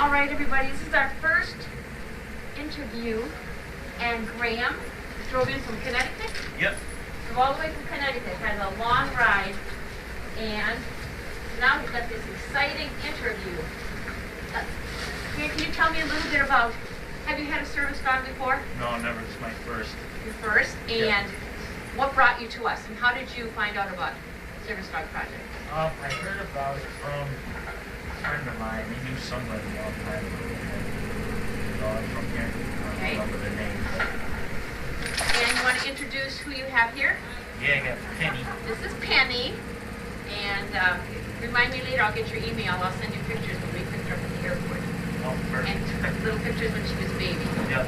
All right, everybody, this is our first interview, and Graham drove in from Connecticut. Yep. Drove all the way from Connecticut, had a long ride, and now we've got this exciting interview. Can you tell me a little bit about, have you had a service dog before? No, never. It's my first. Your first, and Yep. what brought you to us, and how did you find out about Service Dog Project? I heard about it from a friend of mine. He knew somebody a long time ago. From here. I don't remember the name. And you want to introduce who you have here? Yeah, I got Penny. This is Penny, and remind me later, I'll get your email. I'll send you pictures when we picked her up at the airport. Oh, perfect. And little pictures when she was a baby. Yep.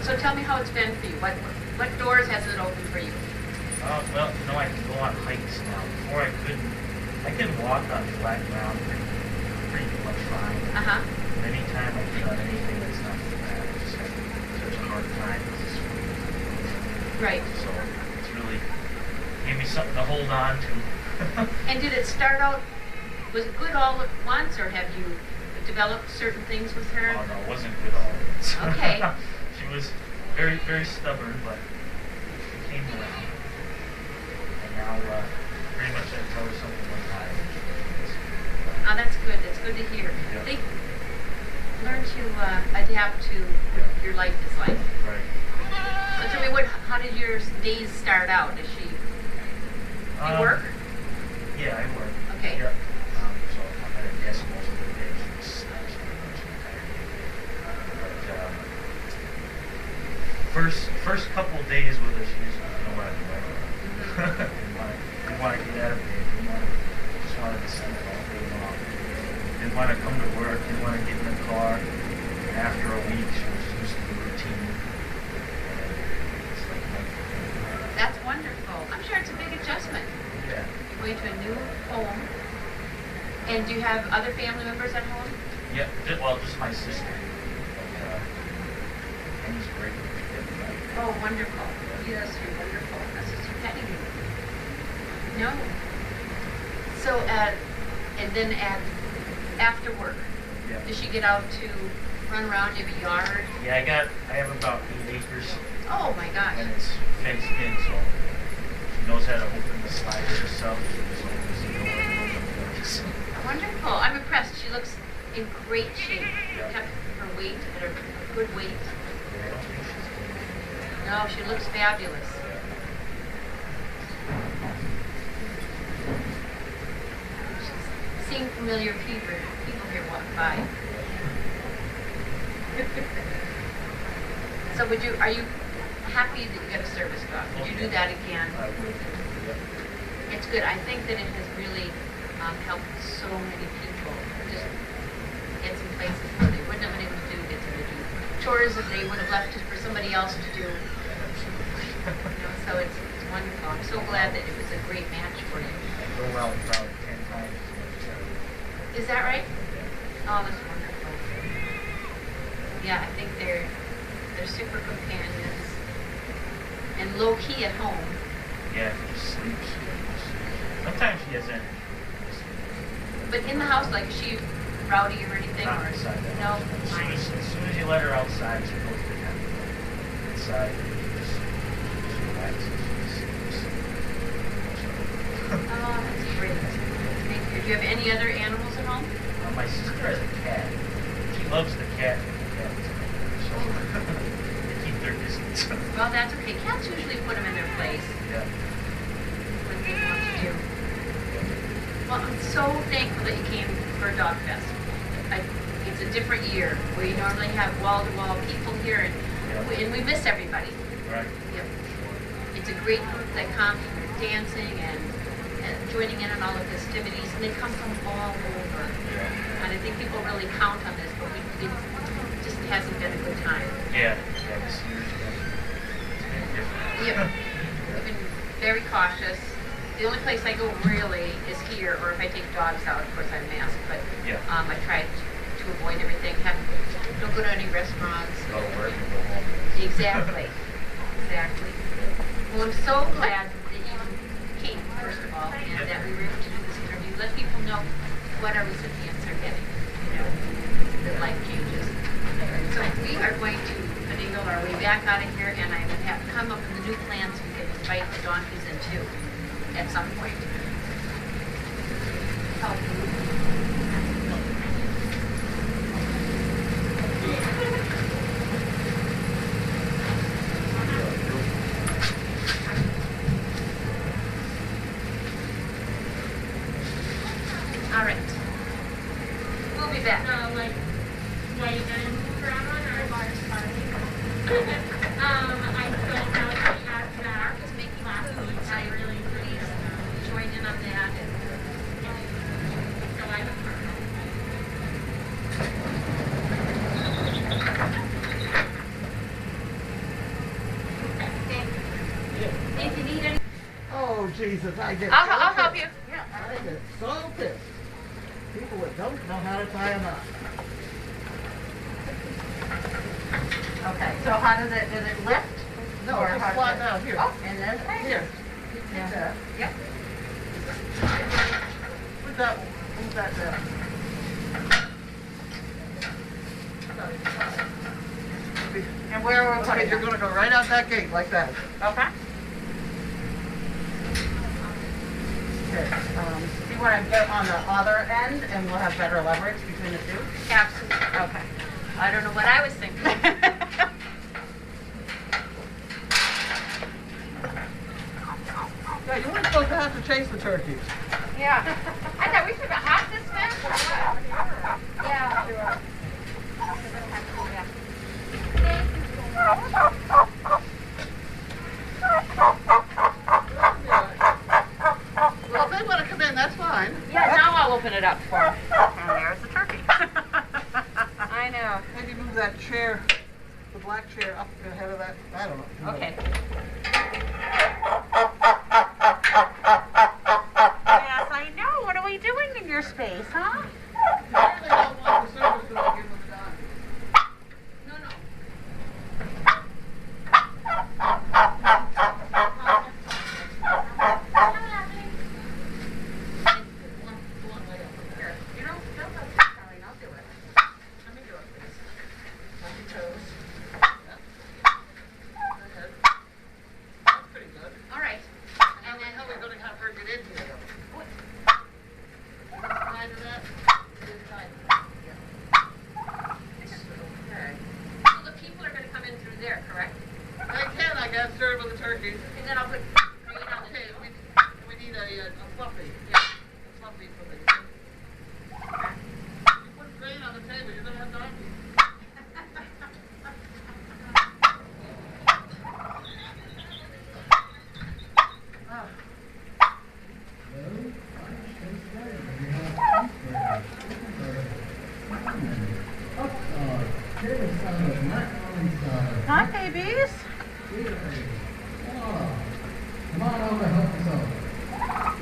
So tell me how it's been for you. What doors has it opened for you? Well, you know, I can go on hikes now. Before I couldn't. I can walk on flat ground pretty much fine. Uh-huh. Anytime I've done anything that's not flat, I just have such a hard time with this food. Right. So it's really gave me something to hold on to. And did it start out, was it good all at once, or have you developed certain things with her? Oh no, it wasn't good all at once. Okay. She was very, very stubborn, but she came around. And now, pretty much I tell her something one time. Oh, that's good. That's good to hear. Yeah. They learn to adapt to your life is like. Right. So tell me, how did your days start out? Does she you work? Yeah, I work. Okay. Yep. So I'm at a desk most of the day. She's pretty much the entire day. But first couple of days with her, she didn't know what I'm doing. Didn't want to get out of bed. Just wanted to sleep all day long. Didn't want to come to work. Didn't want to get in the car. And after a week, she was used to the routine. And it's like That's wonderful. I'm sure it's a big adjustment. yeah. You're going to a new home. And do you have other family members at home? Yeah, just my sister. But, and he's great. Oh, wonderful. Yes, you're wonderful. That's just petting you. No. So, and then after work, Yeah. does she get out to run around? Do you have a yard? Yeah, I have about 8 acres, Oh my gosh. and it's fenced in, so she knows how to open the slider herself. She opens the door and opens the doors. Wonderful. I'm impressed. She looks in great shape. Yeah. Kept her weight at a good weight. Yeah, I don't think she's good. No, she looks fabulous. Seeing familiar people here walk by. So are you happy that you got a service dog? Would you do that again? I would. Yeah. It's good. I think that it has really helped so many people just get some places where they wouldn't have been able to do chores that they would have left it for somebody else to do. So it's wonderful. I'm so glad that it was a great match for you. I go out about 10 times. Is that right? Oh, that's wonderful. Yeah, I think they're super companions and low key at home. Yeah, she just sleeps. Sometimes she has energy. But in the house, like, is she rowdy or anything? Not Or inside the no? house. As soon as you let her outside, she goes to kind of inside. Just relaxes. Oh, that's great. Thank you. Do you have any other animals at home? My sister has a cat. She loves the cat. The cat is so they keep their distance. Well, that's okay. Cats usually put them in their place Yeah. when they want to do. Well, I'm so thankful that you came for Dog Fest. It's a different year where you normally have wall-to-wall people here, and we miss everybody. Right. Yep. It's a great group that comes dancing and joining in on all the festivities, and they come from all over. Yeah. And I think people really count on this, but it just hasn't been a good time. Yeah. Yeah. This year's been different. Yep. We've been very cautious. The only place I go really is here, or if I take dogs out, of course I'm masked, but Yeah. I try to avoid everything. Don't go to any restaurants. Go to work and go home. Exactly. Exactly. Well, I'm so glad that you came, first of all, and that we were able to do this interview. Let people know what our recipients are getting. You know, back out of here and I would have to come up with the new plans we can invite the donkeys in too at some point. Help All right. We'll be back. Like, why you didn't move around on our large party? I don't know if we got that. Just making last food. week. I really Please join in on that. So I don't know. If you need any, Oh, Jesus, I get I'll so help pissed. you. Yeah. I get so pissed. People that don't know how to tie a knot. Okay, so how does it lift? No, Or just how flat does it- down here. Oh, and then, Here. Yeah. Yeah. Yep. Move that down. And where are we Okay, putting you're it? gonna go right out that gate like that. Okay. Okay. You want to get on the other end and we'll have better leverage between the two? Absolutely. Okay. I don't know what I was thinking. Yeah, you weren't supposed to have to chase the turkeys. Yeah. I thought we should have hopped this fence or what? Yeah. Well, if they want to come in, that's fine. Yeah, now I'll open it up for them. And there's the turkey. I know. Maybe move that chair, the black chair up ahead of that. I don't know. Okay. Yes, I know. What are we doing in your space, huh? Apparently I don't want the service dog in with the dog. No, no. You don't feel like telling, I'll do it. Let me do it, please. On your toes. Go ahead. That's pretty good. All right. And then how are we going to have her get in here? Side of that? This side. Okay. So the people are going to come in through there, correct? I can, I guess, serve with the turkeys. And then I'll put green on the Okay, table. we need a fluffy. Yeah, a fluffy for the. You put grain on the table, you're gonna have donkeys. Hi, babies. Come on over, help us out.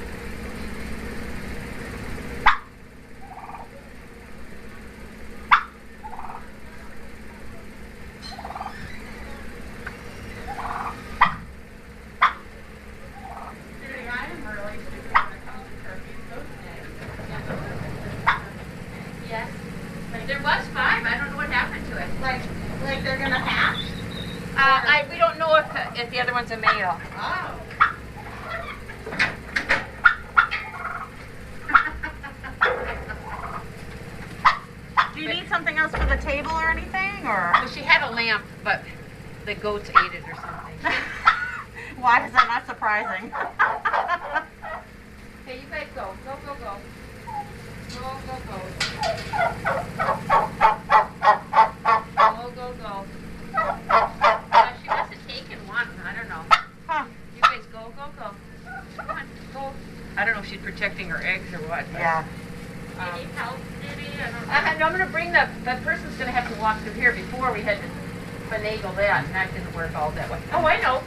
Judy, I am really stupid when it comes to turkeys. Those eggs. Yes. There was 5. I don't know what happened to it. Like they're gonna hatch? We don't know if the other one's a male. Oh. Do you need something else for the table or anything, or? Well, she had a lamp, but the goats ate it or something. Why is that not surprising? Okay, you guys go. Go, go, go. Go, go, go. Go, go, go. She must have taken one. I don't know. Huh. You guys go, go, go. Come on, go. I don't know if she's protecting her eggs or what. but, Yeah. Do you need help, Judy? I don't know. I'm going to bring the person's going to have to walk through here before we had to finagle that, and that didn't work all that way. Oh, I know.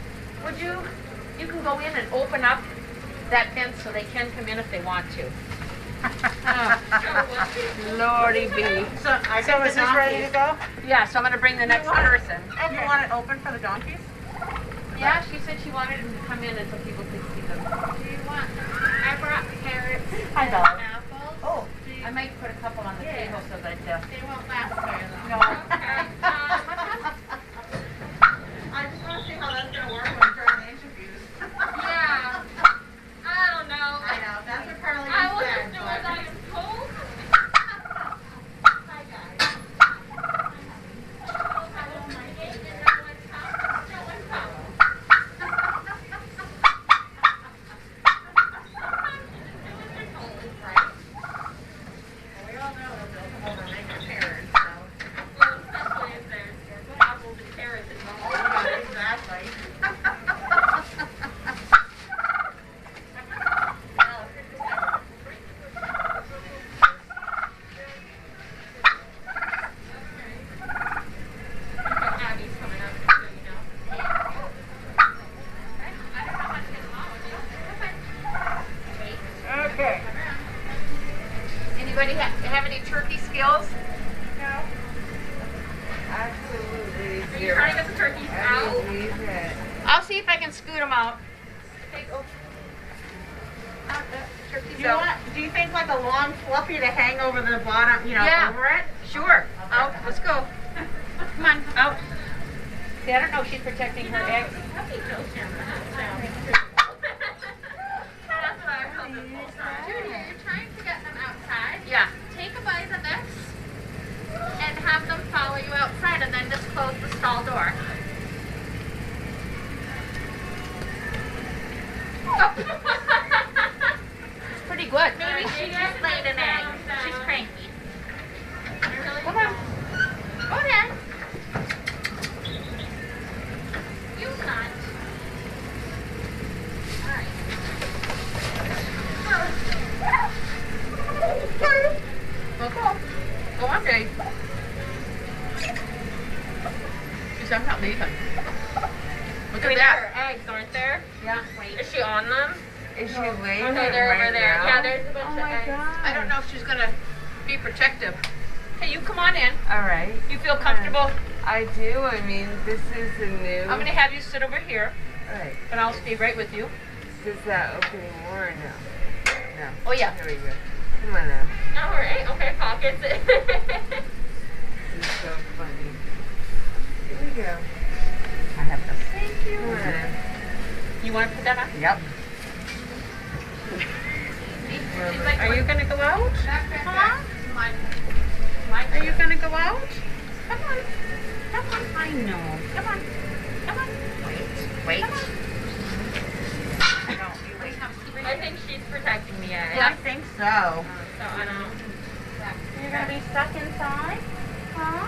Would you can go in and open up that fence so they can come in if they want to. Lordy be. So is this ready to go? Yeah, so I'm going to bring the next person. You want it open for the donkeys? Yeah, she said she wanted them to come in until people could see them. Do you want? I brought carrots. Hi, and Bella. apples. Oh. Do you, I might put a couple on the Yeah. table so that they won't last very long. No. Okay. Okay. Anybody have any turkey skills? No. Absolutely Are you trying to get the turkeys out? I'll see if I can scoot them out. Okay, go. Out the turkey's out. Do you think like a long fluffy to hang over the bottom, Yeah. over it? Sure. Out. Let's go. Come on. Out. See, I don't know if she's protecting her eggs. Judy, are you trying to get them outside? Yeah. Take a bite of this and have them follow you outside and then just close the stall door. It's pretty good. Maybe she just laid an egg. She's cranky. Come on. Go ahead. You nut. Go on, Dave. She said, I'm not leaving. Look at that. Eggs, aren't there? Yeah. Is she on them? Is she laying Okay, they're over there. Yeah, there's a bunch Oh of my eggs. god. I don't know if she's gonna be protective. Hey, you come on in. All right. You feel comfortable? I do. I mean, this is a new. I'm gonna have you sit over here, Right. but I'll stay right with you. Does that open more or no? No. Oh yeah. There we go. Come on now. All right. Okay, pockets it. This is so funny. Here we go. I have this. Thank you. Come on now. You want to put that on? Yep. She's like, Are you gonna go out? Come on. Are you gonna go out? Come on. Come on. I know. Come on. Come on. Wait. No, you wait. I think she's protecting the egg. I think so. So I don't. You're gonna be stuck inside? Huh?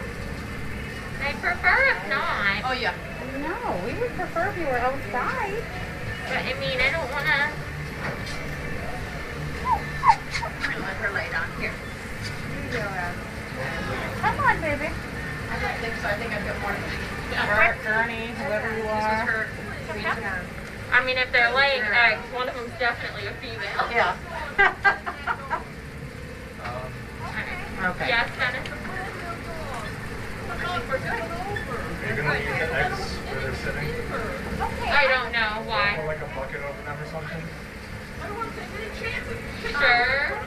I prefer if not. Oh yeah. No, we would prefer if you were outside. But I mean, I don't want to. I'm gonna let her lay down here. Come on, baby. I don't think so. I think I've got more. Gurney, whoever you This is are. her. I mean, if they're laying eggs, one of them's definitely a female. Yeah. Okay. Yes, Dennis. You're gonna leave the eggs where they're sitting? I don't know Put why. like a bucket over them or something? Sure.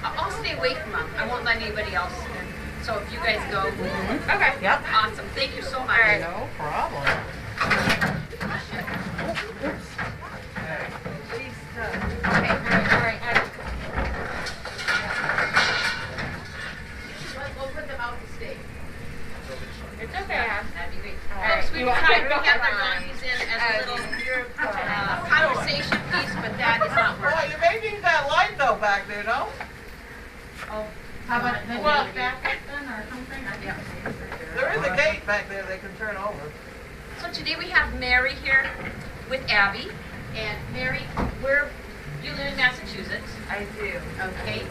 I'll stay away from them. I won't let anybody else in. So if you guys go. Okay. Yep. Awesome. Thank you so much. Alright. No problem. She's stuck. Okay. All right. We'll put them out and stay. It's okay. That'd be great. Alright. Folks, we were trying to have their donkeys in as a little conversation piece, but that is not Boy, working. you may need that light though back there, no? How about it? Well, Yeah. There is a gate back there they can turn over. So today we have Mary here with Abby. And Mary, you live in Massachusetts, I do. okay?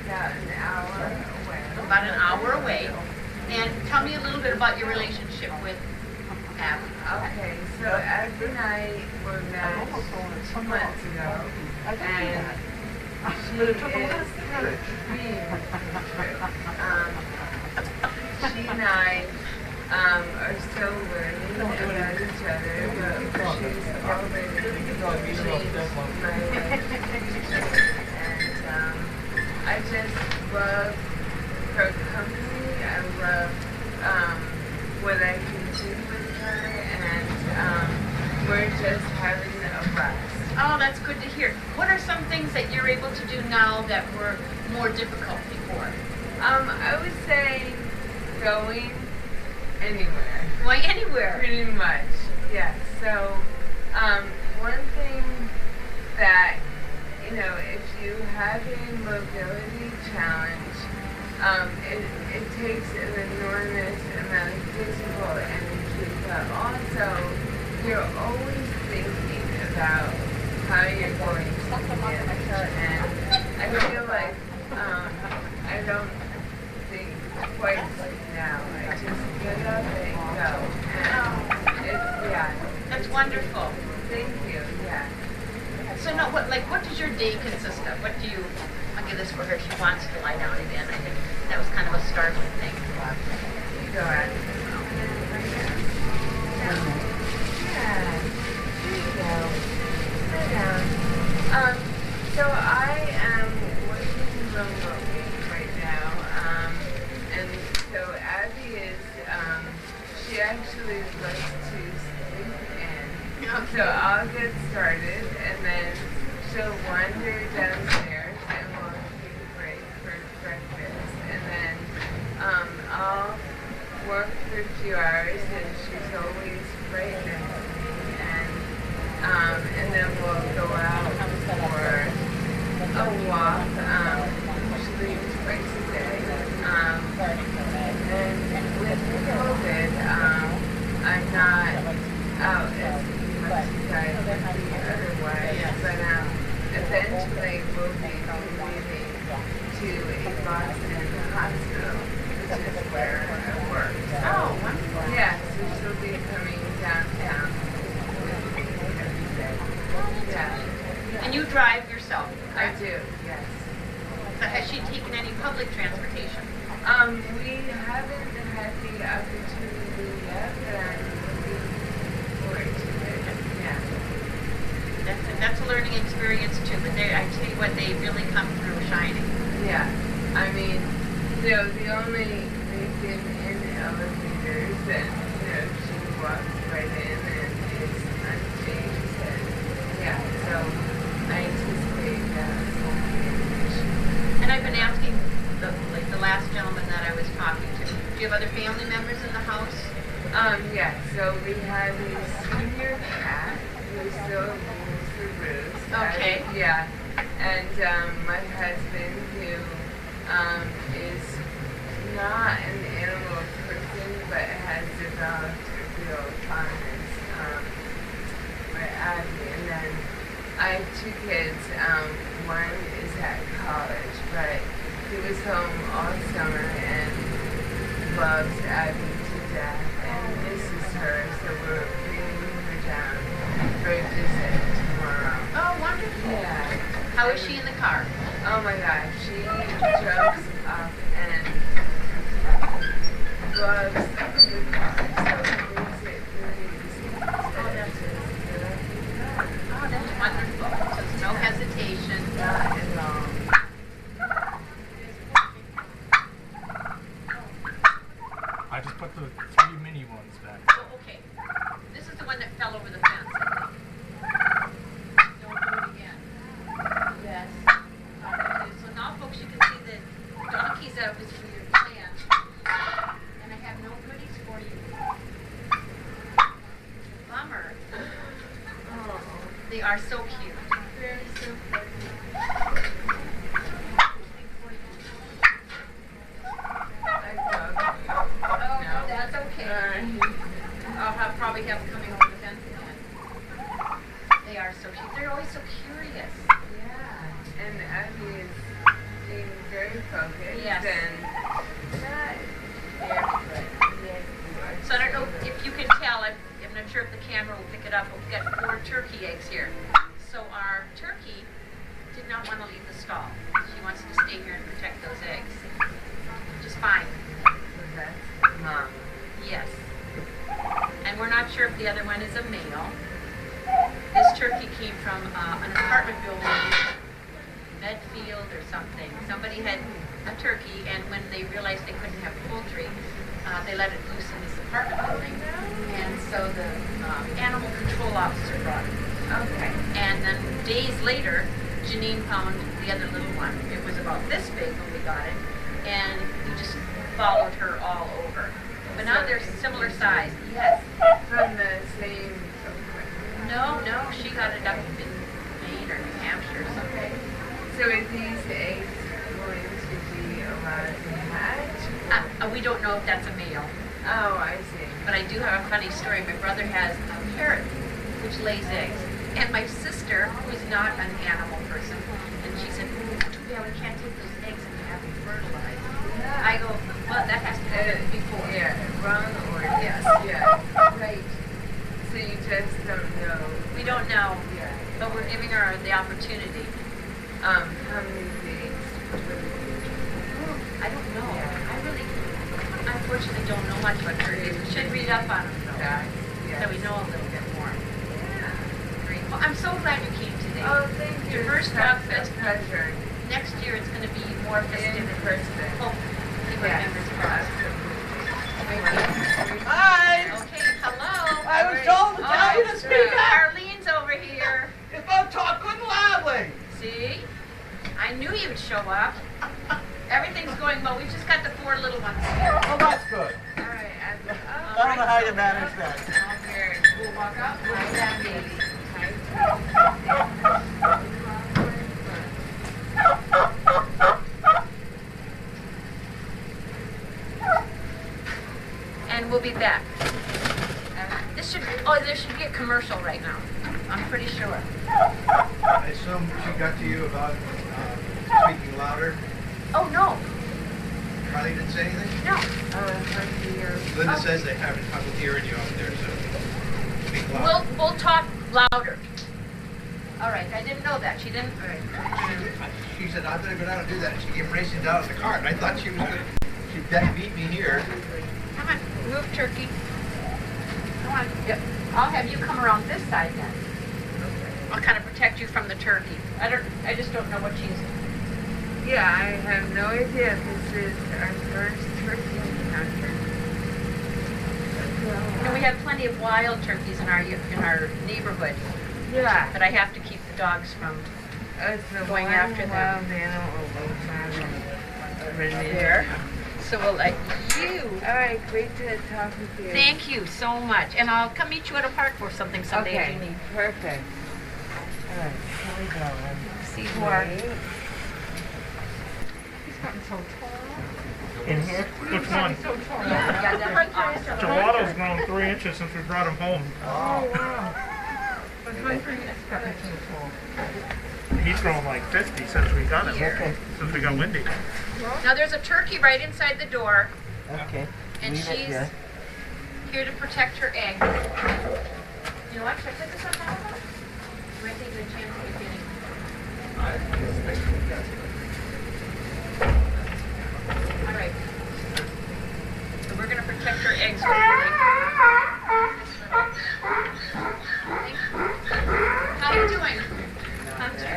About an hour away. About an hour away. And tell me a little bit about your relationship with Abby. Okay, so Abby and I were married 2 months ago, and she is extreme. She and I are still learning about each other, but she's already changed my life. And I just love her company. I love what I can do with her, and we're just having a blast. Oh, that's good to hear. What are some things that you're able to do now that were more difficult before? I would say going anywhere. Going anywhere. Pretty much, yes. So, one thing that, if you have a mobility challenge, it takes an enormous amount of physical energy, but also you're always thinking about how you're going to get it. And I feel like I don't think quite like now. I just get up and go. And it's, yeah. That's wonderful. Thank you, yeah. So no, what does your your day consist of? What do you, I'll give this for her, she wants to lie down again. I think that was kind of a startling thing. You go ahead. Yeah. There you go. Sit down. So I am working remotely right now. And so Abby is, she actually likes to sleep in. So I'll get started and then she'll wander downstairs and we'll take a break for breakfast. And then I'll work for a few hours and she's always right next to me. And then we'll go out for a walk, usually twice a day. And with COVID, I'm not out as much as I would be otherwise, but eventually we'll be moving to a Boston hospital, which is where I work. Oh, wonderful. Yeah, so she'll be coming downtown with me every day. Yeah, And you drive yourself, I correct? do, yes. So has she taken any public transportation? We haven't had the opportunity yet, but I'm looking forward to it. Yeah. That's a learning experience too, but I tell you what, they really come through shining. Yeah. I mean, the only, they've been in elevators and, she walks right in and is unchanged and, yeah, so I anticipate that won't be an issue. And I've been asking the last gentleman that I was talking to, do you have other family members in the house? Yeah, so we have a senior cat who still rules the roost. Okay. Yeah, and my husband who is not an animal person but has developed a real fondness for Abby. And then I have two kids. One is at college, but he was home all summer and loves Abby to death and misses her, so we're bringing her down for a visit tomorrow. Oh, wonderful. Yeah. How is she in the car? Oh my gosh, she jumps up and loves the car, so it makes it really easy to just get up and go. Oh, that's wonderful. So there's no hesitation. Not at all. I just put the 3 mini ones back. Oh, okay. This is the one that fell over the fence, I think. Don't do it again. Yes. Okay, so now, folks, you can see the donkeys out is for your plan. And I have no goodies for you. Bummer. Oh, they are so cute. They're so funny. Oh, no, that's okay. I'll probably have them coming over the fence again. They are so cute. They're always so curious. Yeah, and Abby is being very focused Yes. and not barefoot. So I don't know if you can tell, I'm not sure if the camera will pick it up, but we've got 4 turkey eggs here. So our turkey did not want to leave the stall. She wants to stay here and protect those eggs. Which is fine. So that's Mom. Yes. And we're not sure if the other one is a male. This turkey came from an apartment building, Medfield or something. Somebody had a turkey, and when they realized they couldn't have poultry, they let it loose in this apartment building. And so the animal control officer brought it. Okay. And then days later, Janine found the other little one. It was about this big when we got it, and we just followed her all over. But now they're similar size. Yes. From the same. No, she got it up in Maine or New Hampshire or something. So are these eggs going to be allowed to hatch? We don't know if that's a male, Oh, I see. but I do have a funny story. My brother has a parrot which lays eggs, and my sister, who is not an animal person, and she said, "Too bad we can't take those eggs and have them fertilized." I go, "Well, that has to happen before." Yeah, wrong order. Yes. Yeah. Right. So you just don't know. We don't know, Yeah. but we're giving her the opportunity. how many meetings would it be? I don't know. I really, unfortunately, don't know much about turkeys. We should read up on them, though, so we know a little bit more. Yeah. Great. Well, I'm so glad you came today. Oh, thank you. Your first It's dog a fest. pleasure. Next year, it's going to be more festive In in person. Hope. Keep our fingers crossed. Hi! Okay, hello. I was told to tell you to speak up. Arlene's over here. You both talk good and loudly. See? I knew you would show up. Everything's going well. We've just got the 4 little ones here. Oh, that's good. All right. I don't know how you manage that. Here. We'll walk up. Hi, that baby. And we'll be back. There should be a commercial right now. I'm pretty sure. I assume she got to you about speaking louder. Oh, no. Carly didn't say anything? No. Linda says they having trouble hearing you out there, so speak louder. We'll talk louder. All right, I didn't know that. She didn't. She said, I'm going to go down and do that. And she came racing down in the car. And I thought she was going to, she'd beat me here. Come on, move, turkey. Come on. Yep. I'll have you come around this side then. I'll kind of protect you from the turkey. I just don't know what she's. Yeah, I have no idea. This is our first turkey encounter. And we have plenty of wild turkeys in our neighborhood, Yeah. but I have to keep the dogs from It's a going wild, after them. wild animal. there. So we'll let you. All right, great to talk with you. Thank you so much, and I'll come meet you at a park for something someday if you Okay, need. perfect. All right, here we go. See more. He's gotten so tall. In here? Which one? So tall. Yeah, that's awesome. Gelato's grown 3 inches since we brought him home. Oh, wow. But Hunter has gotten so tall. He's grown like 50 since we got him. Here. Since we got Wendy. Now there's a turkey right inside the door, Okay. and Leave it she's here. here to protect her egg. You know what? Should I put this on top of her? You might take a chance of getting. All right. So we're gonna protect her eggs. How are you doing? Hunter?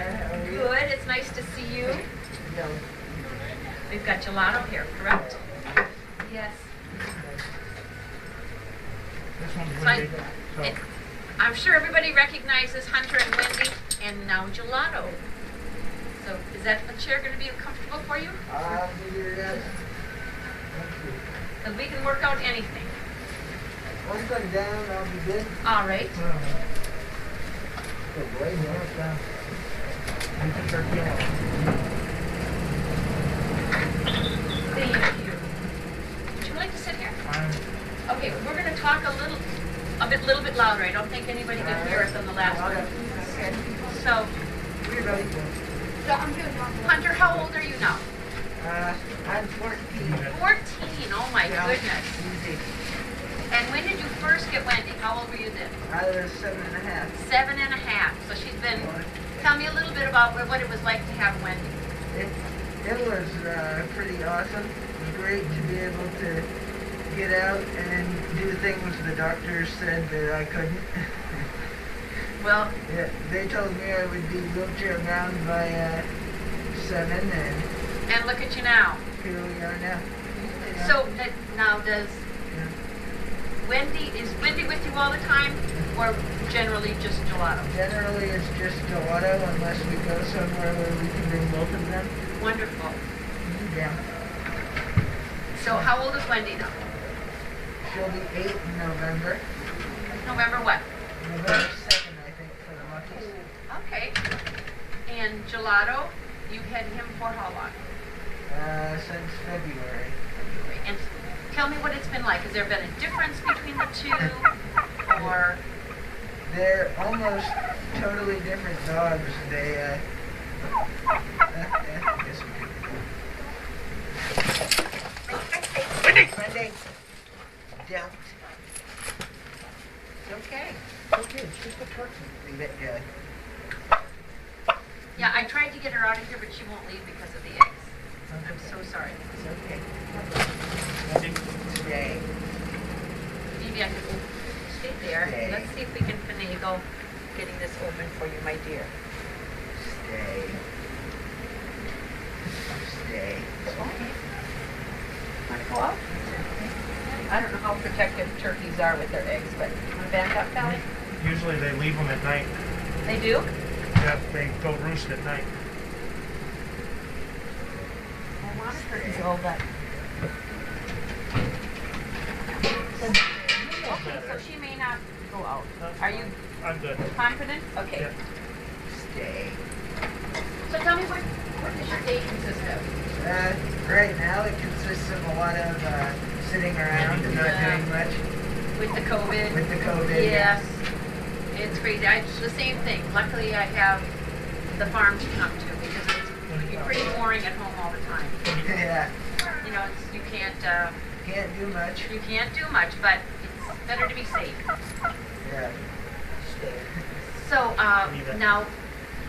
Good. It's nice to see you. We've got gelato here, correct? Yes. This one's So Wendy. I'm sure everybody recognizes Hunter and Wendy, and now gelato. So is that chair going to be comfortable for you? Figure it out. Thank you. Because we can work out anything. Once I'm down, I'll be good. All right. Good boy, yeah, down. Thank you. Would you like to sit here? Okay, we're going to talk a little bit louder. I don't think anybody could hear us on the last one. Okay. So, Hunter, how old are you now? I'm 14. 14. Oh my Yeah. goodness. Easy. And when did you first get Wendy? How old were you then? I was 7.5. 7.5. So she's been. Tell me a little bit about what it was like to have Wendy. It was pretty awesome. It was great to be able to get out and do things the doctors said that I couldn't. Well, Yeah, they told me I would be wheelchair bound by 7, and and look at you now. here we are now. So now is Yeah. Wendy with you all the time, or generally just gelato? Generally, it's just gelato unless we go somewhere where we can bring both of them. Wonderful. Yeah. So how old is Wendy now? She'll be 8 in November. November what? November 2nd, I think, for the monkeys. Okay. And gelato, you had him for how long? Since February. And tell me what it's been like. Has there been a difference between the two, or? They're almost totally different dogs. They, yes, Wendy! Don't. It's okay. It's okay. It's just a turkey. Leave it, Yeah, I tried to get her out of here, but she won't leave because of the eggs. I'm so sorry. It's okay. Wendy? Stay. Maybe I can stay there. Stay. Let's see if we can finagle getting this open for you, my dear. Stay. Stay. Okay. Want to go out? I don't know how protective turkeys are with their eggs, but want to back up, Callie? Usually they leave them at night. They do? Yeah, they go roost at night. I want to go, but... Okay, so she may not go out. Are you I'm good. confident? Okay. Yeah. Stay. So tell me, what does your day consist of? Right now it consists of a lot of sitting around and not Yeah. doing much With the COVID? with the COVID. Yes. It's crazy. It's the same thing. Luckily, I have the farm to come to because it's pretty boring at home all the time. Yeah. You know, you can't Can't do much. but it's better to be safe. Yeah. Stay. So Leave it. now,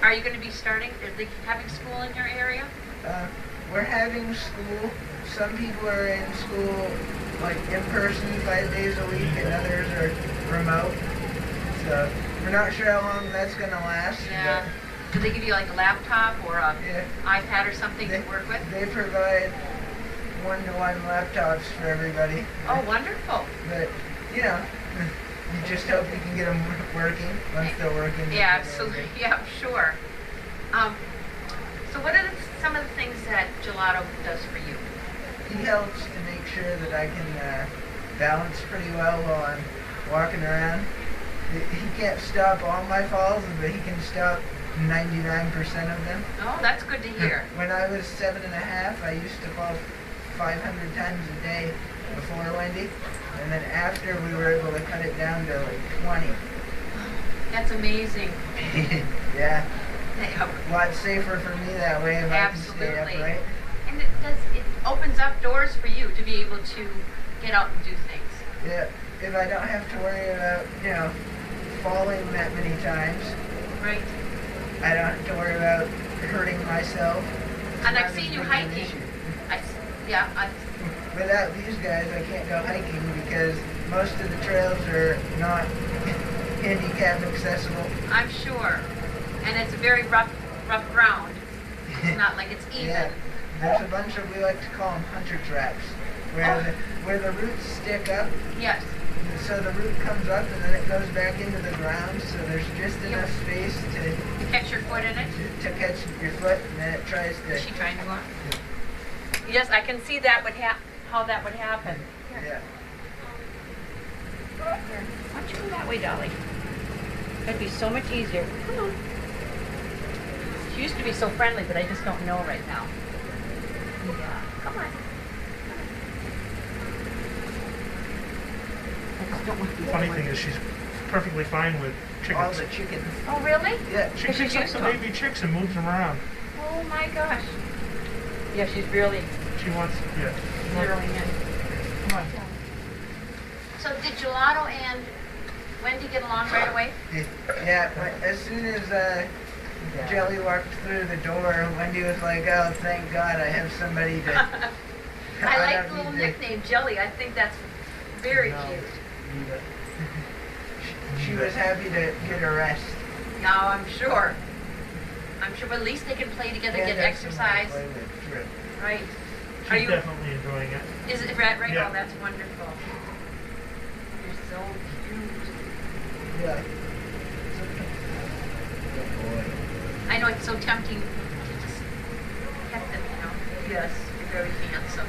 are you going to be starting? Are they having school in your area? We're having school. Some people are in school like in person 5 days a week and others are remote. So we're not sure how long that's gonna last. Yeah. Do they give you like a laptop or a But, yeah. iPad or something to work with? They provide one-to-one laptops for everybody. Oh, wonderful. But you know, you just hope you can get them working once they're working. Yeah, absolutely. Yeah, sure. So what are some of the things that Gelato does for you? He helps to make sure that I can balance pretty well while I'm walking around. He can't stop all my falls, but he can stop 99% of them. Oh, that's good to hear. When I was 7.5, I used to fall 500 times a day before Wendy, and then after we were able to cut it down to like 20. That's amazing. Yeah, Yeah, a lot safer for me that way if I can stay absolutely. upright. And it opens up doors for you to be able to get out and do things. Yeah, if I don't have to worry about, you know, falling that many times, Right. I don't have to worry about hurting myself. And It's I've not seen as you big an hiking. issue. Yeah, Without these guys, I can't go hiking because most of the trails are not handicap accessible. I'm sure. And it's a very rough ground. It's not like it's even. Yeah, there's a bunch of, we like to call them hunter traps, where the roots stick up, Yes. so the root comes up and then it goes back into the ground, so there's just enough space to Catch your foot in it. catch your foot, and then it tries to. Is she trying to go on? Yes, I can see that how that would happen. Yeah. Here. Why don't you go that way, Dolly? That'd be so much easier. Come on. She used to be so friendly, but I just don't know right now. Yeah. Come on. I just don't want to be Funny thing is she's perfectly fine with All chickens. the chickens. Oh, really? Yeah. She Because picks she's up used the to 'em. baby chicks and moves them around. Oh my gosh. Yeah, she's really She wants, yeah. zeroing in. Come on. So did Gelato and Wendy get along right away? Yeah, as soon as Jelly walked through the door, Wendy was like, "Oh, thank God, I have somebody to." I like don't the little need to- nickname, Jelly. I think that's very No. cute. Leave it. She was happy to get a rest. No, I'm sure. I'm sure, but at least they can play together, And get have someone to exercise. play with, true. Right. She's Are you? definitely enjoying it. Is it right? Right. Yeah. Oh, that's wonderful. You're so cute. Yeah. Good boy. I know it's so tempting to just pet them, you know. Yes, you're very handsome.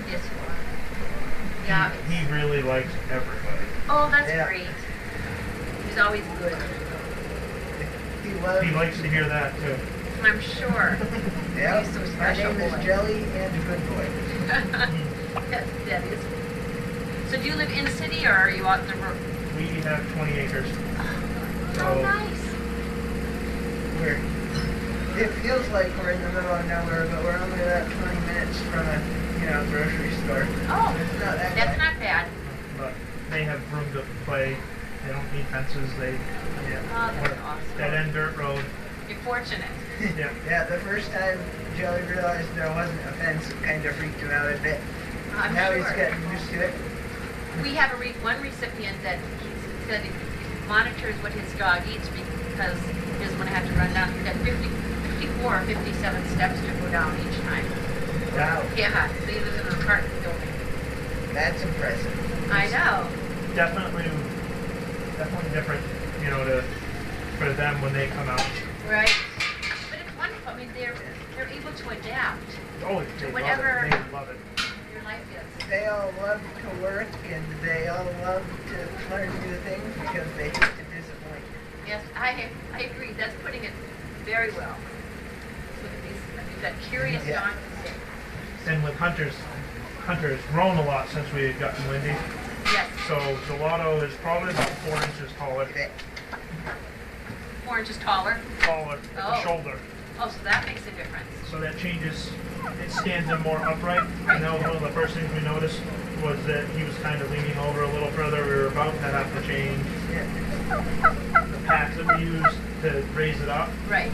Yes, you are. Yeah. He really likes everybody. Oh, that's Yeah. great. He's always good. He loves. He likes to hear that too. I'm sure. Yeah. He's so My special name boy. is Jelly and a good boy. Yes, that is. So do you live in the city or are you out in the road? We have 20 acres. Oh, So nice. It feels like we're in the middle of nowhere, but we're only about 20 minutes from a, grocery store. Oh, It's not that that's bad. not bad. but they have room to play. They don't need fences. They Oh, that's awesome. dead end dirt road. You're fortunate. Yeah. Yeah, the first time Joey realized there wasn't a fence, it kind of freaked him out a bit. I'm Now sure. he's getting used to it. We have one recipient that he said he monitors what his dog eats because he doesn't want to have to run down. He's got 54 or 57 steps to go down each time. Wow, Yeah, so he lives in an apartment building. that's impressive. I know. Definitely different, you know, for them when they come out. Right. But it's wonderful. I mean, they're able to adapt Oh, to they whatever love it. They love it. your life is. They all love to work and they all love to learn new things because they hate to disappoint. Yes, I agree. That's putting it very well. Look at these. We've got curious Yeah. dogs. And with Hunter's grown a lot since we had gotten Wendy. Yes, So Gelato is probably about 4 inches taller. 4 inches taller. Taller at the Oh. shoulder. Oh, so that makes a difference. So that changes, it stands him more upright. Right. And that was one of the first things we noticed was that he was kind of leaning over a little further. We were about to have to change the packs that we used to raise it up. Right.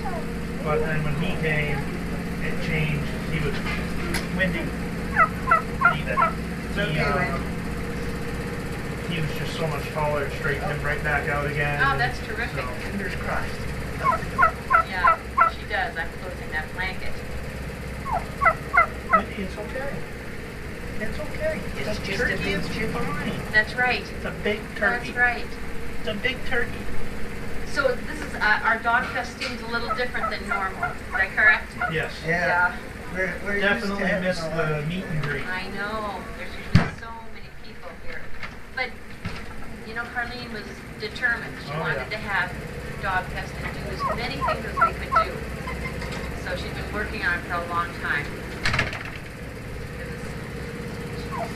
But then when he came, it changed. He was Wendy. It's okay, Wendy. He was just so much taller. It straightened him right back out again. Oh, that's terrific. So, Fingers crossed. Yeah, she does. I'm closing that blanket. Wendy, it's okay. It's okay. It's The just a turkey big is chip. fine. That's right. It's a big turkey. That's right. It's a big turkey. So this is our dog fest seems a little different than normal. Is that correct? Yes. Yeah. We're used to Definitely having missed a lot the of- meet and greet. I know. There's usually so many people here. But, you know, Carlene was determined. She Oh, wanted yeah. to have dog fest and do as many things as we could do. So she's been working on it for a long time.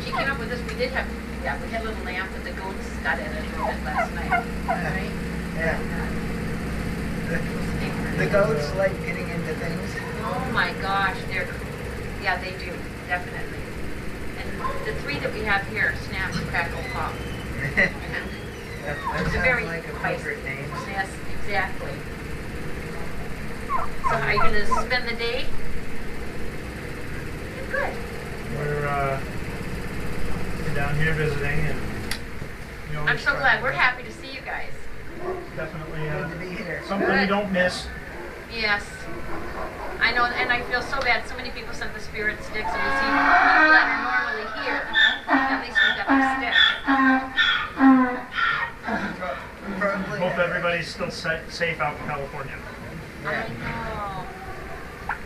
She came up with this. We had a little lamp with the goats got in it a little bit last night. Right? Yeah. The goats like getting into things. Oh my gosh, yeah, they do, definitely. And the 3 that we have here, Snap, Crackle, Pop. That It's sounds very like feisty. appropriate names. Yes, exactly. So are you going to spend the day? Good. We're down here visiting, and we always I'm so try glad. to- We're happy to see you guys. Definitely Good to be here. something we Good. don't miss. Yes. I know, and I feel so bad. So many people sent the spirit sticks, and we see people that are normally here. At least we've got the sticks. Probably. Hope everybody's still safe out in California. I know.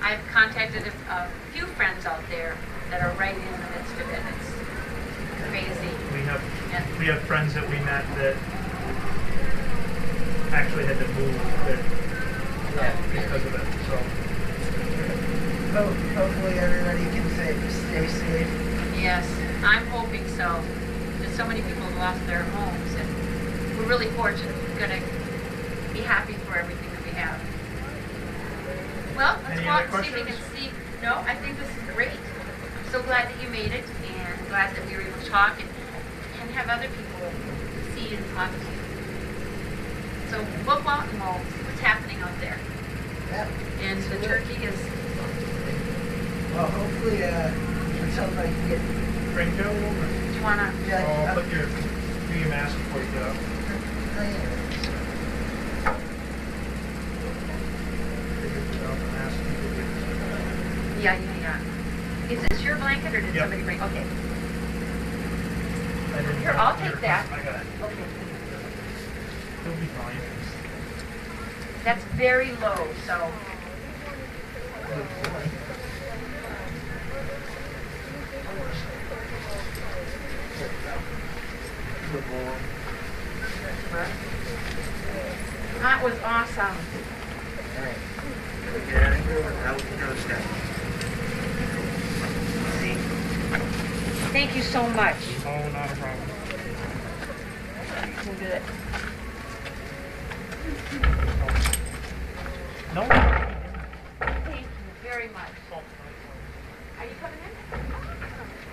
I've contacted a few friends out there that are right in the midst of it. It's crazy. Yeah. We have friends that we met that actually had to move because of it. So Hopefully everybody can stay safe. Yes, I'm hoping so. There's so many people who lost their homes, and we're really fortunate. We're going to be happy for everything that we have. Well, let's Any go out other and see if we can see. No, I think this is great. I'm so glad that you made it, and glad that we were able to talk and have other people see and talk to you. So we'll go out and we'll see what's happening out there. Yeah. And the turkey is, Well, hopefully, until I can get. bring Joe over. do you want to? Yeah. Do your mask before you get up. Yeah. Is this your blanket or did Yep. somebody bring? Okay. I didn't Here, know. I'll take that. I got it. Okay. He'll be fine. That's very low, so. That was awesome. Thank you so much. Oh, not a problem. We'll do it. No. Thank you very much. Are you coming in?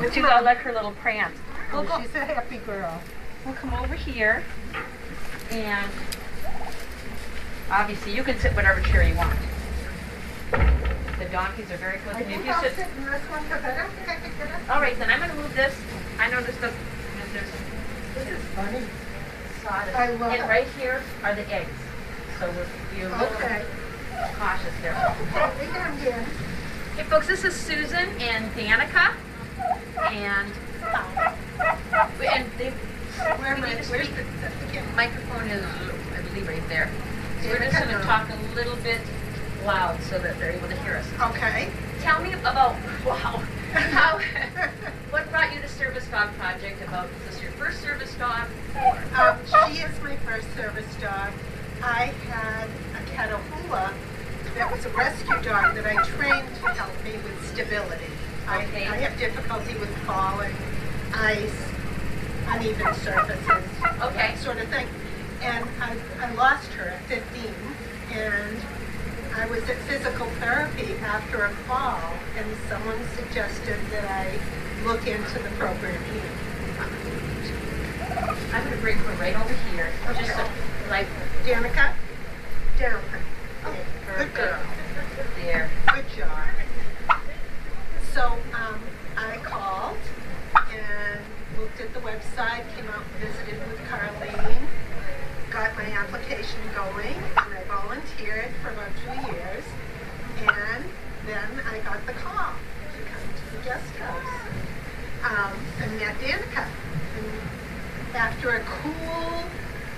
But you gotta let her little prance. We'll go, She's a happy girl. we'll come over here, and obviously you can sit whatever chair you want. The donkeys are very close to me. If you sit, in this one because I don't think I can get up. all right, then I'm gonna move this. I know this doesn't. There's This is funny. sawdust. I love And it. right here are the eggs. So you're a little Okay. cautious here. Okay, I'm here. Hey folks, this is Susan and Danica, and they. Where am I? We need to Where's speak. the Microphone is, I believe, right there. So we're just going to talk a little bit loud so that they're able to hear us. Okay. Tell me about how what brought you to Service Dog Project? About is this your first service dog? She is my first service dog. I had a Catahoula that was a rescue dog that I trained to help me with stability. Okay. I have difficulty with falling, ice, uneven surfaces, Okay. that sort of thing. And I lost her at 15, and I was at physical therapy after a fall, and someone suggested that I look into the program here. I'm going to bring her right over here. Just so, like Danica, down. perfect. Good girl. There. Good job. So I called and looked at the website, came out and visited with Carlene, got my application going, and I volunteered for about 2 years. And then I got the call to come to the guest house and met Danica. And after a cool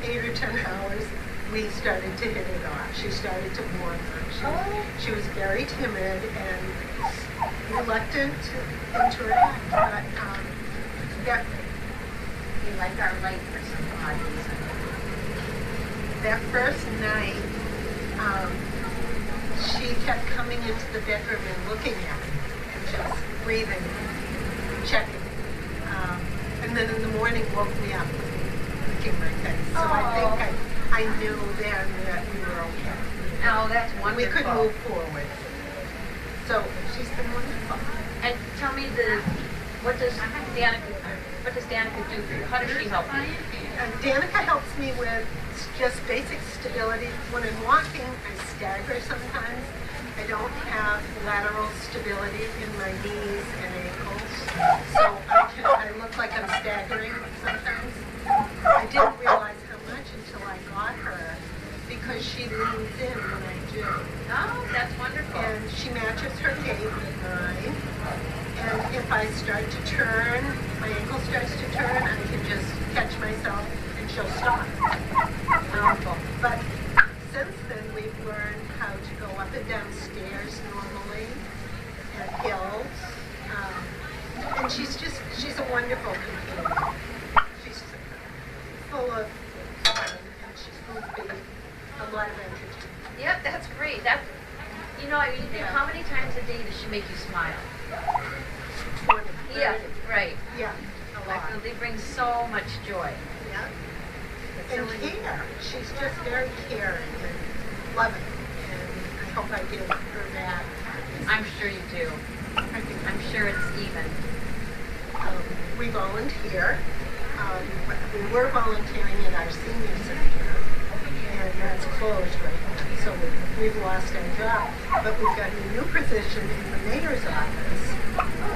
8 or 10 hours, we started to hit it off. She started to warm up. She was very timid and reluctant to interact, but yeah, You like our light for some odd reason. that first night, she kept coming into the bedroom and looking at me and just breathing, checking. And then in the morning woke me up, licking my face. So I think I knew then that we were okay. Oh, that's wonderful. We could move forward. So she's been wonderful. And tell me what does Danica do for you? How does she help you? Danica helps me with just basic stability. When I'm walking, I stagger sometimes. I don't have lateral stability in my knees and ankles, so I look like I'm staggering sometimes. I didn't realize how much until I got her, because she leans in when I do. Oh, that's wonderful. And she matches her gait with mine. And if I start to turn, my ankle starts to turn, I can just catch myself and she'll stop. Powerful. But since then, we've learned how to go up and down stairs normally, and hills. And she's a wonderful companion. She's full of fun, and she's goofy, a lot of energy. Yep, that's great. You think how many times a day does she make you smile? 20, Yeah, 30. right. Yeah, a lot. They bring so much joy. Yeah. It's And so care. She's just very caring and loving. And I hope I give her that. I'm sure you do. I think I'm sure it's even. we volunteer. We were volunteering at our senior center, and that's closed right now. So we've lost our job. But we've got a new position in the mayor's office,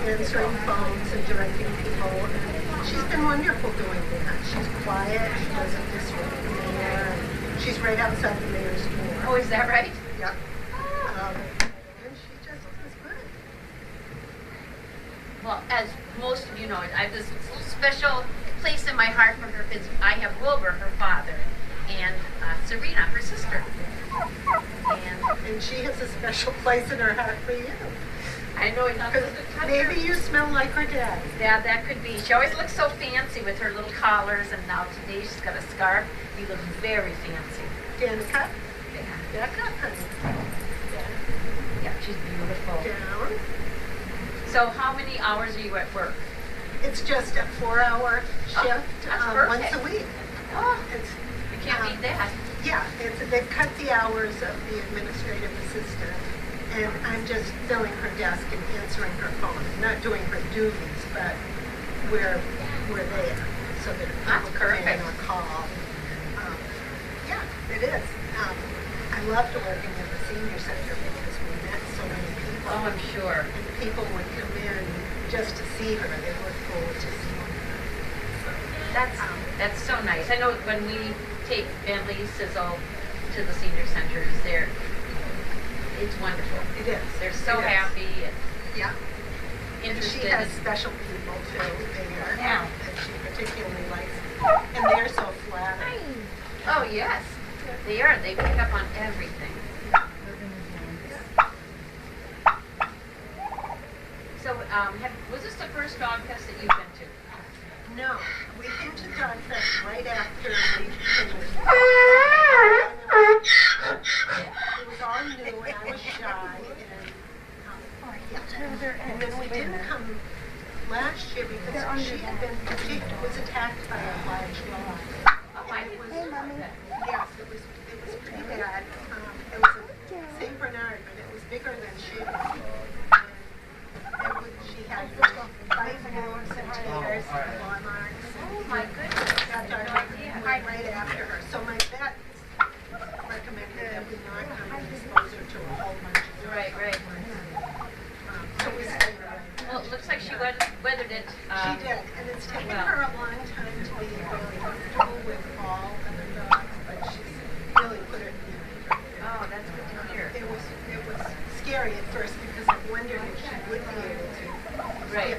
answering phones and directing people. And she's been wonderful doing that. She's quiet. She doesn't disrupt the mayor. And she's right outside the mayor's door. Oh, is that right? Yep. And she just is good. Well, as most of you know, I have this special place in my heart for her because I have Wilbur, her father, and Serena, her sister. And she has a special place in her heart for you. I know enough to touch Maybe her. you smell like her dad. Yeah, that could be. She always looks so fancy with her little collars, and now today she's got a scarf. You look very fancy. Danica? Yeah. Back up, honey. Yeah, she's beautiful. Down. So how many hours are you at work? It's just a 4-hour shift that's once perfect. a week. Oh, It's, you can't beat that. yeah, they've cut the hours of the administrative assistant, and I'm just filling her desk and answering her phone. Not doing her duties, but we're there so that That's people come in perfect. or call. Yeah, it is. I loved working at the senior center because we met so many people. Oh, I'm sure. And people would come in just to see her. They look forward to seeing her. That's so nice. I know when we take families to the senior centers, it's wonderful. It is. They're so It is. happy and Yeah. And interested. she has special people too there Yeah. that she particularly likes. And they're so flattering. Oh, yes. They are. They pick up on everything. So, was this the first dog fest that you've been to? No, we came to Dog Fest right after we finished. It was all new and I was shy and then we didn't come last year because she was attacked by a large dog. Oh, I was. Yes, it was pretty bad. It was a Saint Bernard, but it was bigger than she was. She had bite wounds and tears and claw marks. Oh, my goodness. That dog went right after her. So my vet recommended that we not come and expose her to a whole bunch of dogs. Right. So we stayed away. Well, it looks like she weathered it. She did, and it's taken her a long time to be really comfortable with all other dogs, but she's really put it in. Oh, that's good to hear. It was scary at first because I wondered if she would be able to. Right.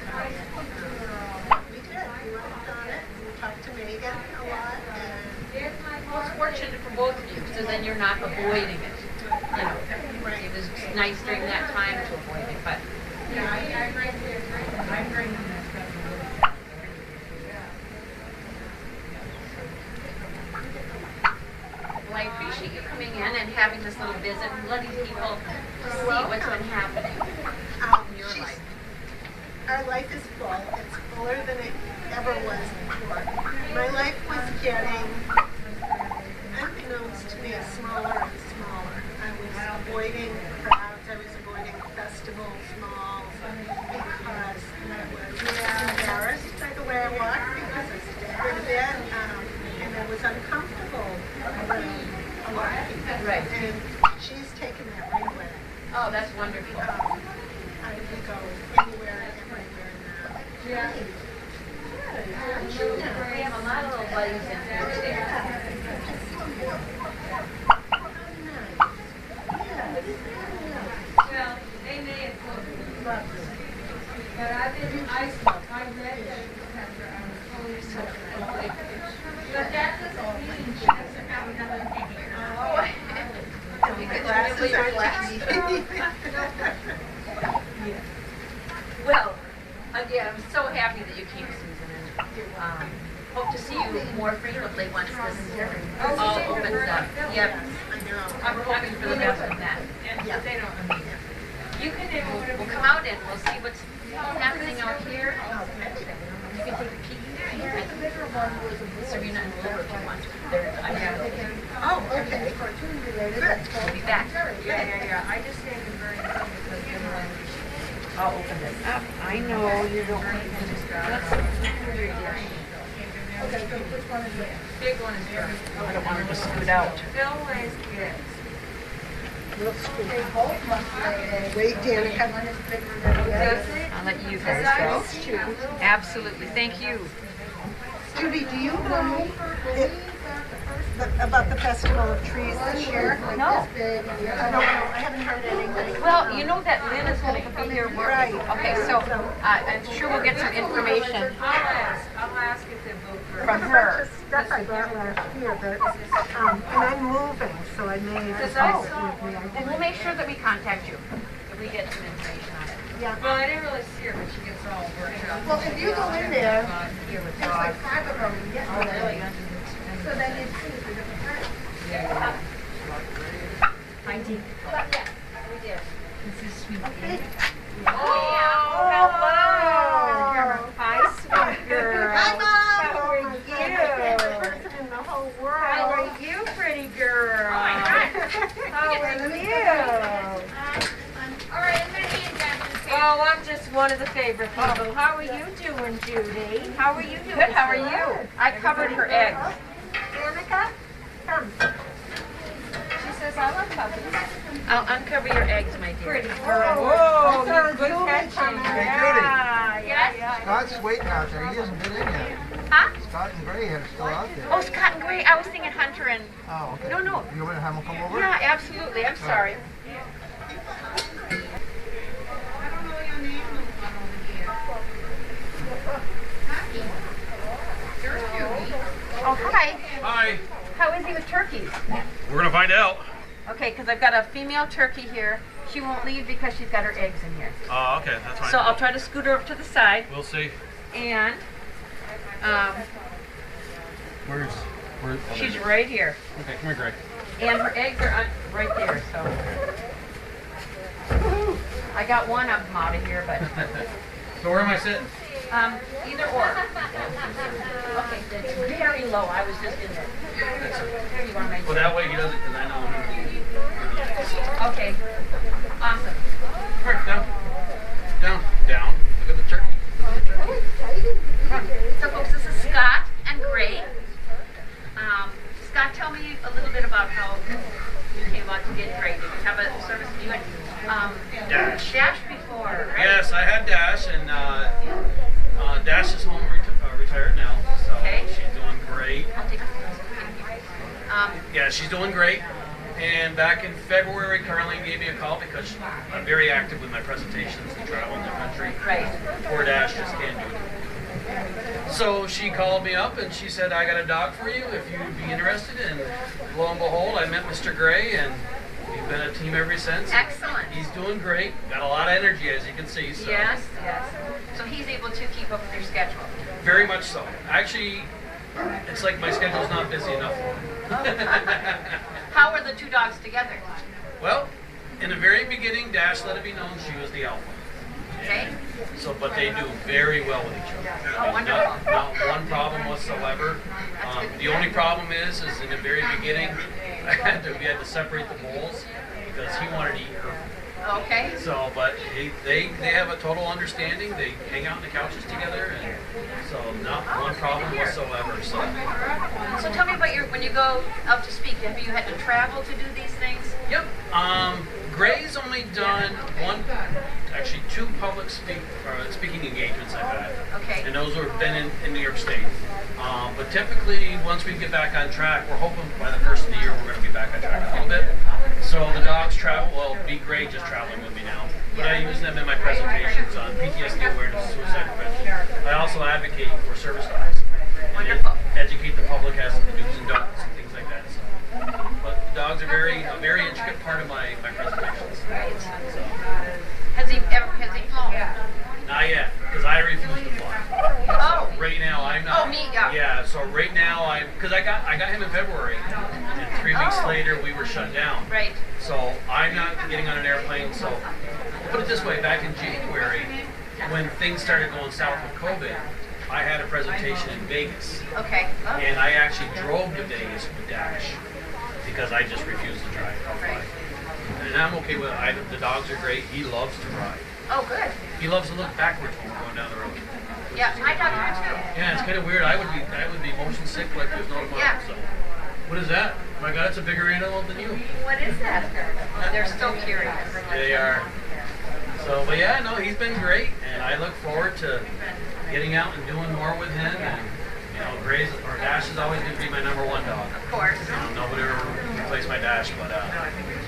We did. We worked on it. We talked to Megan a lot, and Well, it's fortunate for both of you, so then you're not avoiding it. You know, it was nice during that time to avoid it, but well, I appreciate you coming in and having this little visit and letting people see what's been happening in your she's- life. our life is full. It's fuller than it ever was before. My life was getting, unbeknownst to me, smaller and smaller. I was avoiding crowds. I was avoiding festivals, malls, because I was embarrassed by the way I walked because I stayed in bed, and I was uncomfortable around a lot of people. Right. And she's taken that right away. Oh, that's wonderful. I would go anywhere and everywhere now. Yeah. We have a lot of little buddies in here today. Well, they may have told you but I read that chapter, I was totally so. But that doesn't mean she doesn't have another thing. My glasses are Well, again, I'm so happy that you came, Susan, and hope to see you more frequently once this all opens up. Yep. I know. I'm hoping for the best of that. Yeah. They don't. You can, we'll come out and we'll see what's happening out here. You can take a peek. Serena and Wilbur if you want. Oh, okay. Good. We'll be back. Yeah. I just think it's very important because I'll open this up. I know you don't want to just big one is first. I don't want to just scoot out. Bill weighs kids. Wait, Danica. I'll let you guys go. Absolutely. Thank you. Judy, do you know about the Festival of Trees this year? No. I don't know. I haven't heard anything. Well, you know that Lynn is going to be here working. Right. Okay, so I'm sure we'll get some information I'll ask if they vote for from her. Stuff I got last year, but, and I'm moving, so I may have Oh. it with me. Well, we'll make sure that we contact you if we get some information on it. Yeah. Well, I didn't really see her, but she gets all worked up. Well, if you go in there, Here with there's like dogs. 5 of them yesterday. So then you see the different kinds. Hi, Dee. Yes, we did. This is sweet. Oh, hello. Hi, sweet girl. Hi, Mom. How are My you? favorite person in the whole world. How are you, pretty girl? Oh, my God. How are you? All right, I'm going to be in Jasmine's face. Oh, I'm just one of the favorite people. How are you doing, Judy? How are you doing? Good, how are you? I covered her eggs. Danica, come. She says, I love puppies. I'll uncover your eggs, my dear. Pretty girl. Whoa, That's good Judy catching. coming. Hey, Yeah. Scott's waiting out there. He hasn't been in yet. Huh? Scott and Gray are still out there. Oh, Scott and Gray. I was thinking Hunter and... Oh, okay. No, no. You want to have him come over? Yeah, absolutely. I'm sorry. Oh, hi. Hi. How is he with turkeys? We're gonna find out. Okay, because I've got a female turkey here. She won't leave because she's got her eggs in here. Oh, okay, that's fine. So I'll try to scoot her up to the side. We'll see. And Where's? she's right here. Okay, come here, Greg. And her eggs are right there, so. I got one of them out of here, but So where am I sitting? either or. Okay, that's very low. I was just in there. There you are, my Well, dear. that way he doesn't, because I know. Okay, awesome. All right, down. Down. Look at the turkey. So folks, this is Scott and Gray. Scott, tell me a little bit about how you came out to get Gray. Did you have a service? You had Dash. Dash before, right? Yes, I had Dash, and Dash is home retired now, so Okay. she's doing great. I'll take a Yeah, she's doing great. And back in February, Caroline gave me a call because I'm very active with my presentations and traveling the country. Right. Poor Dash just can't do it. So she called me up and she said, I got a dog for you if you'd be interested. And lo and behold, I met Mr. Gray and we've been a team ever since. Excellent. He's doing great. Got a lot of energy, as you can see. So Yes. So he's able to keep up with your schedule. very much so. Actually, it's like my schedule's not busy enough for him. How are the two dogs together? Well, in the very beginning, Dash let it be known she was the alpha. Okay. So, but they do very well with each other. Oh, wonderful. Not one problem whatsoever. The only problem is in the very beginning, we had to separate the bowls because he wanted to eat her. Okay. So, but they have a total understanding. They hang out on the couches together, and so not one problem whatsoever. So, So tell me about when you go out to speak. Have you had to travel to do these things? yep. Gray's only done two public speaking engagements I've had. Okay. And those have been in New York State. But typically, once we get back on track, we're hoping by the first of the year we're going to be back on track a little bit. So the dogs travel, well, Be Great just traveling with me now. But I use them in my presentations on PTSD awareness, suicide prevention. I also advocate for service dogs. Wonderful. And educate the public as to the do's and don'ts and things like that. So, but the dogs are a very intricate part of my presentations. Right. So, Has he flown? not yet, because I refuse to fly. Oh. Right now, I'm not. Oh, me, yeah. Yeah, so right now, because I got him in February, and 3 weeks Oh. later we were shut down. Right. So I'm not getting on an airplane. So put it this way, back in January, when things started going south with COVID, I had a presentation in Vegas, Okay. Oh. and I actually drove to Vegas with Dash because I just refused to drive. Right. And I'm okay with it. The dogs are great. He loves to ride. Oh, good. He loves to look backwards when we're going down the road. Yeah, my dog do too. Yeah, it's kind of weird. I would be motion sick like there's no tomorrow. Yeah. So, what is that? Oh my God, it's a bigger animal than you. What is that? They're so curious. They are. So, but yeah, no, he's been great, and I look forward to getting out and doing more with him. And Dash is always going to be my #1 dog. Of course. Nobody ever replace my Dash, but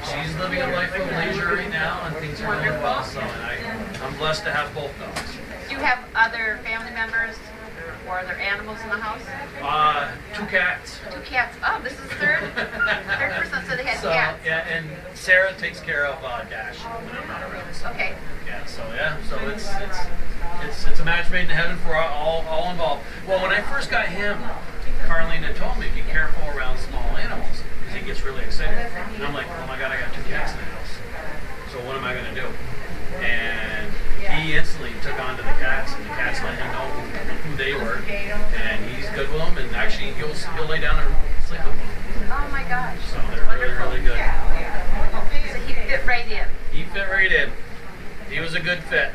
she's living a life of leisure right now, and things are going well. So, and I'm blessed to have both dogs. Do you have other family members or other animals in the house? 2 cats. 2 cats. Oh, this is third person, so they had cats. Yeah, and Sarah takes care of Dash when I'm not around. So. Okay. Yeah, so it's a match made in heaven for all involved. Well, when I first got him, Carlene had told me, be careful around small animals because he gets really excited. And I'm like, oh my God, I got 2 cats in the house. So what am I going to do? And he instantly took on to the cats, and the cats let him know who they were. And he's good with them, and actually he'll lay down and sleep with them. Oh my gosh. So they're really, really good. So he fit right in. He fit right in. He was a good fit.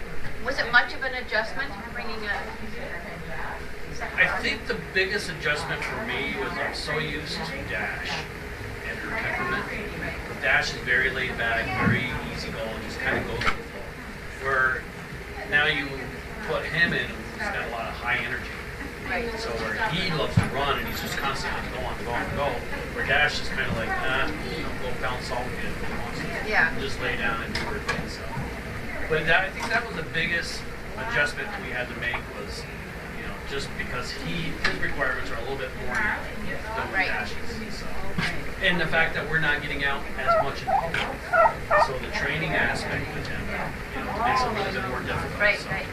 Was it much of an adjustment bringing a? I think the biggest adjustment for me was I'm so used to Dash and her temperament. Dash is very laid back, very easygoing, just kind of goes with the flow. Where now you put him in, who's got a lot of high energy. Right. So where he loves to run and he's just constantly go. Where Dash is kind of like, go pound salt again if he wants to. Yeah. Just lay down and do her thing. So, but I think that was the biggest adjustment we had to make was, just because his requirements are a little bit more than Right. Dash's. So. And the fact that we're not getting out as much in public. So the training aspect with him, makes it a little bit more difficult. Right, so. right.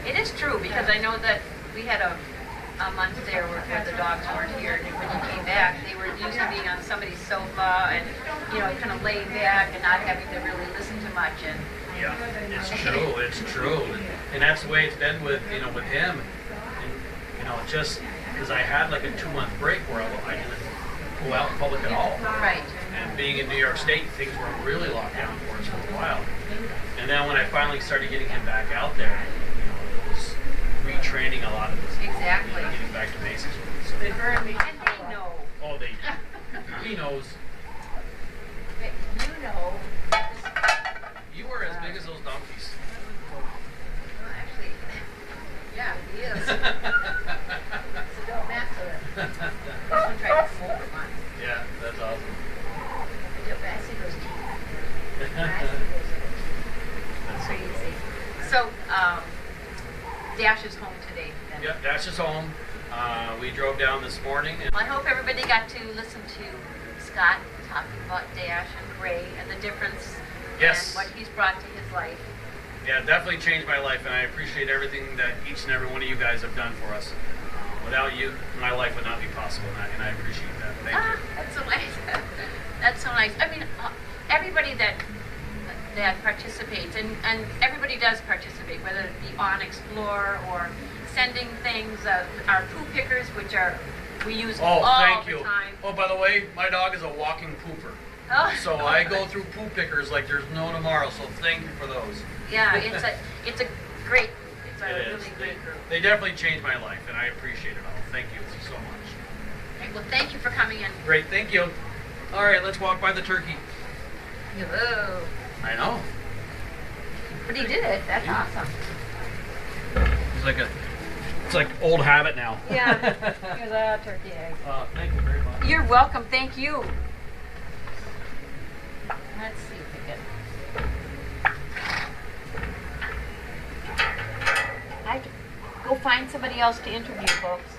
It is true because I know that we had a month there where the dogs weren't here, and when you came back, they were used to being on somebody's sofa and kind of laid back and not having to really listen to much. And yeah, it's true, and that's the way it's been with with him, and just because I had like a 2-month break where I didn't go out in public at all. Right. And being in New York State, things were really locked down for us for a while. And then when I finally started getting him back out there, it was retraining a lot of this. Exactly. Getting back to basics with him. So. And they know. Oh, he knows. You know. You were as big as those donkeys. Well, actually, yeah, he is. So don't mess with it. This one tried to smoke it once. Yeah, that's awesome. I see those teeth. That's crazy. So, Dash is home today. Then. Yep, Dash is home. We drove down this morning. And Well, I hope everybody got to listen to Scott talking about Dash and Gray and the difference Yes. and what he's brought to his life. Yeah, definitely changed my life, and I appreciate everything that each and every one of you guys have done for us. Without you, my life would not be possible, and I appreciate that. Thank you. That's so nice. That's so nice. I mean, everybody that participates, and everybody does participate, whether it be on Explore or sending things, our poo pickers, which we use all thank the you. time. Oh, by the way, my dog is a walking pooper. Oh. So I go through poo pickers like there's no tomorrow, so thank you for those. Yeah, it's a great, it's a It really is. great group. They definitely changed my life, and I appreciate it all. Thank you so much. Okay, well, thank you for coming in. Great, thank you. All right, let's walk by the turkey. Hello. I know. But he did it. That's awesome. It's like old habit now. Yeah. Here's a turkey egg. Thank you very much. You're welcome. Thank you. Let's see if we can. I have to go find somebody else to interview, folks.